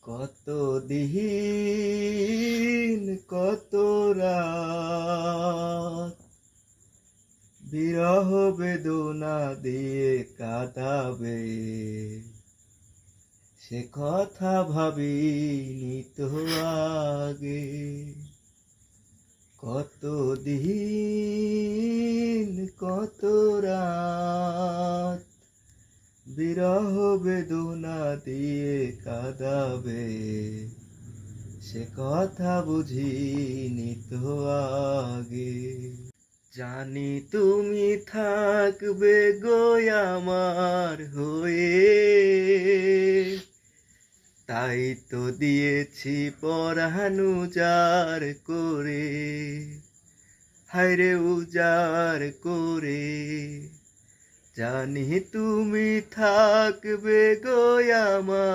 কত দিন কত রাত বিরহ বেদনা দিয়ে কাটাবে, সে কথা ভাবিনি তো আগে। কত দিন কত রাত বিরহ বেদনা দিয়ে কাঁদাবে, সে কথা বুঝিনি তো আগে। জানি তুমি থাকবে গো আমার হয়ে, তাই তো দিয়েছি পরাণ উজাড় করে, হায়রে উজাড় করে। জানি তুমি থাকবে গো আমার।